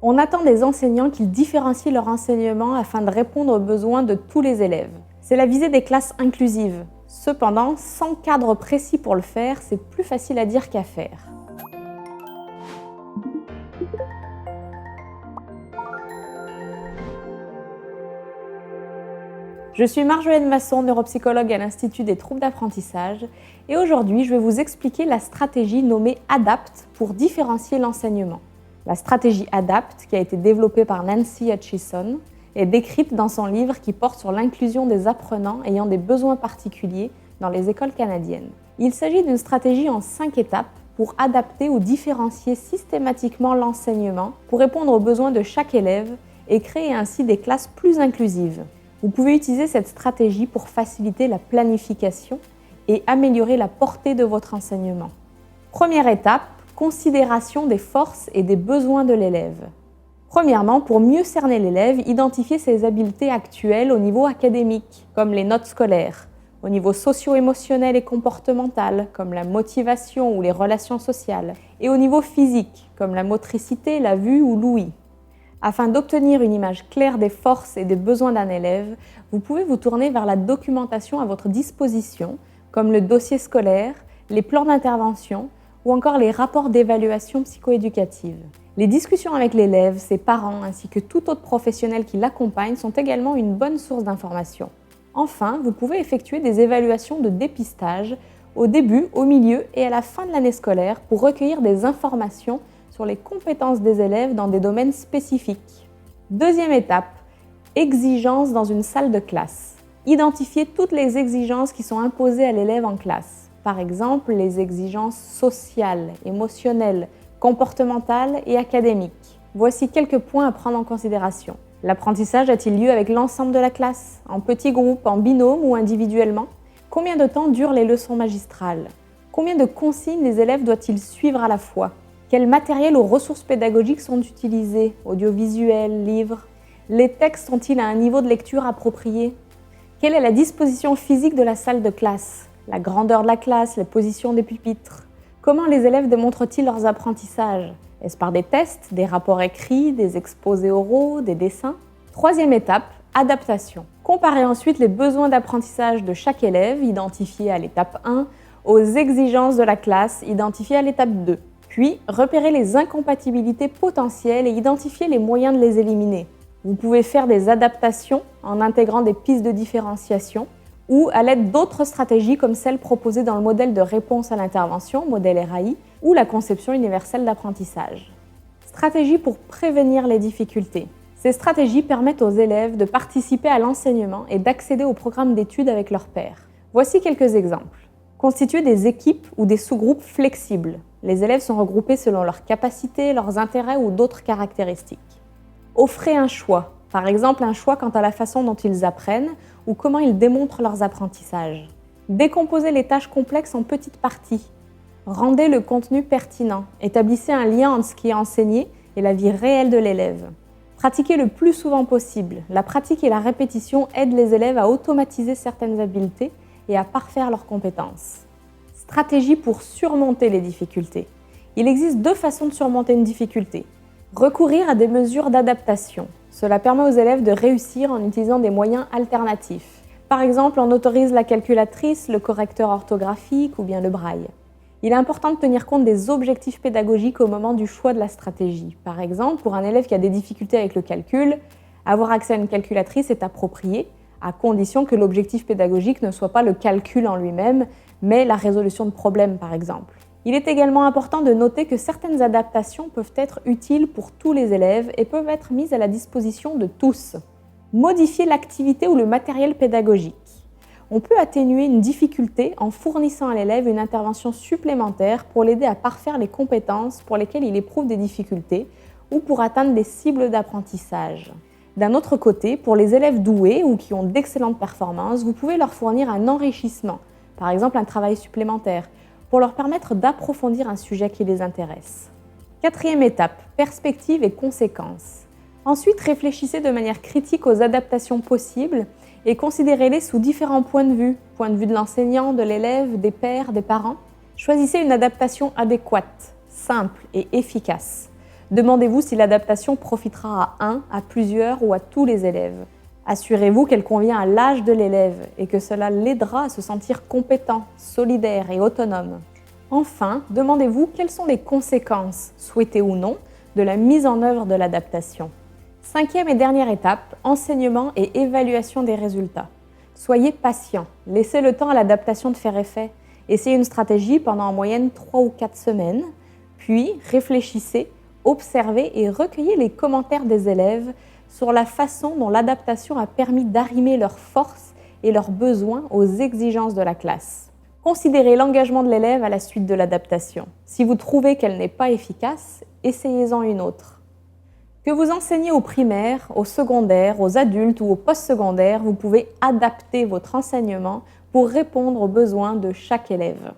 On attend des enseignants qu'ils différencient leur enseignement afin de répondre aux besoins de tous les élèves. C'est la visée des classes inclusives. Cependant, sans cadre précis pour le faire, c'est plus facile à dire qu'à faire. Je suis Marjolaine Masson, neuropsychologue à l'Institut des troubles d'apprentissage, et aujourd'hui je vais vous expliquer la stratégie nommée ADAPT pour différencier l'enseignement. La stratégie ADAPT, qui a été développée par Nancy Hutchison, est décrite dans son livre qui porte sur l'inclusion des apprenants ayant des besoins particuliers dans les écoles canadiennes. Il s'agit d'une stratégie en 5 étapes pour adapter ou différencier systématiquement l'enseignement pour répondre aux besoins de chaque élève et créer ainsi des classes plus inclusives. Vous pouvez utiliser cette stratégie pour faciliter la planification et améliorer la portée de votre enseignement. Première étape, considération des forces et des besoins de l'élève. Premièrement, pour mieux cerner l'élève, identifiez ses habiletés actuelles au niveau académique, comme les notes scolaires, au niveau socio-émotionnel et comportemental, comme la motivation ou les relations sociales, et au niveau physique, comme la motricité, la vue ou l'ouïe. Afin d'obtenir une image claire des forces et des besoins d'un élève, vous pouvez vous tourner vers la documentation à votre disposition, comme le dossier scolaire, les plans d'intervention ou encore les rapports d'évaluation psychoéducative. Les discussions avec l'élève, ses parents ainsi que tout autre professionnel qui l'accompagne sont également une bonne source d'information. Enfin, vous pouvez effectuer des évaluations de dépistage au début, au milieu et à la fin de l'année scolaire pour recueillir des informations sur les compétences des élèves dans des domaines spécifiques. Deuxième étape, exigences dans une salle de classe. Identifiez toutes les exigences qui sont imposées à l'élève en classe. Par exemple, les exigences sociales, émotionnelles, comportementales et académiques. Voici quelques points à prendre en considération. L'apprentissage a-t-il lieu avec l'ensemble de la classe, en petits groupes, en binôme ou individuellement? Combien de temps durent les leçons magistrales? Combien de consignes les élèves doivent-ils suivre à la fois? Quels matériels ou ressources pédagogiques sont utilisés? Audiovisuels, livres? Les textes sont-ils à un niveau de lecture approprié? Quelle est la disposition physique de la salle de classe? La grandeur de la classe, les positions des pupitres? Comment les élèves démontrent-ils leurs apprentissages? Est-ce par des tests, des rapports écrits, des exposés oraux, des dessins? Troisième étape, adaptation. Comparez ensuite les besoins d'apprentissage de chaque élève, identifiés à l'étape 1, aux exigences de la classe, identifiées à l'étape 2. Puis, repérez les incompatibilités potentielles et identifiez les moyens de les éliminer. Vous pouvez faire des adaptations en intégrant des pistes de différenciation ou à l'aide d'autres stratégies comme celles proposées dans le modèle de réponse à l'intervention, modèle RAI, ou la conception universelle d'apprentissage. Stratégie pour prévenir les difficultés. Ces stratégies permettent aux élèves de participer à l'enseignement et d'accéder au programme d'études avec leurs pairs. Voici quelques exemples. Constituer des équipes ou des sous-groupes flexibles. Les élèves sont regroupés selon leurs capacités, leurs intérêts ou d'autres caractéristiques. Offrez un choix, par exemple un choix quant à la façon dont ils apprennent ou comment ils démontrent leurs apprentissages. Décomposez les tâches complexes en petites parties. Rendez le contenu pertinent. Établissez un lien entre ce qui est enseigné et la vie réelle de l'élève. Pratiquez le plus souvent possible. La pratique et la répétition aident les élèves à automatiser certaines habiletés et à parfaire leurs compétences. Stratégie pour surmonter les difficultés. Il existe 2 façons de surmonter une difficulté. Recourir à des mesures d'adaptation. Cela permet aux élèves de réussir en utilisant des moyens alternatifs. Par exemple, on autorise la calculatrice, le correcteur orthographique ou bien le braille. Il est important de tenir compte des objectifs pédagogiques au moment du choix de la stratégie. Par exemple, pour un élève qui a des difficultés avec le calcul, avoir accès à une calculatrice est approprié, à condition que l'objectif pédagogique ne soit pas le calcul en lui-même, mais la résolution de problèmes par exemple. Il est également important de noter que certaines adaptations peuvent être utiles pour tous les élèves et peuvent être mises à la disposition de tous. Modifier l'activité ou le matériel pédagogique. On peut atténuer une difficulté en fournissant à l'élève une intervention supplémentaire pour l'aider à parfaire les compétences pour lesquelles il éprouve des difficultés ou pour atteindre des cibles d'apprentissage. D'un autre côté, pour les élèves doués ou qui ont d'excellentes performances, vous pouvez leur fournir un enrichissement, par exemple un travail supplémentaire, pour leur permettre d'approfondir un sujet qui les intéresse. Quatrième étape, perspective et conséquences. Ensuite, réfléchissez de manière critique aux adaptations possibles et considérez-les sous différents points de vue de l'enseignant, de l'élève, des pairs, des parents. Choisissez une adaptation adéquate, simple et efficace. Demandez-vous si l'adaptation profitera à un, à plusieurs ou à tous les élèves. Assurez-vous qu'elle convient à l'âge de l'élève et que cela l'aidera à se sentir compétent, solidaire et autonome. Enfin, demandez-vous quelles sont les conséquences, souhaitées ou non, de la mise en œuvre de l'adaptation. Cinquième et dernière étape, enseignement et évaluation des résultats. Soyez patient, laissez le temps à l'adaptation de faire effet. Essayez une stratégie pendant en moyenne 3 ou 4 semaines, puis réfléchissez, observez et recueillez les commentaires des élèves sur la façon dont l'adaptation a permis d'arrimer leurs forces et leurs besoins aux exigences de la classe. Considérez l'engagement de l'élève à la suite de l'adaptation. Si vous trouvez qu'elle n'est pas efficace, essayez-en une autre. Que vous enseignez au primaire, au secondaire, aux adultes ou au postsecondaire, vous pouvez adapter votre enseignement pour répondre aux besoins de chaque élève.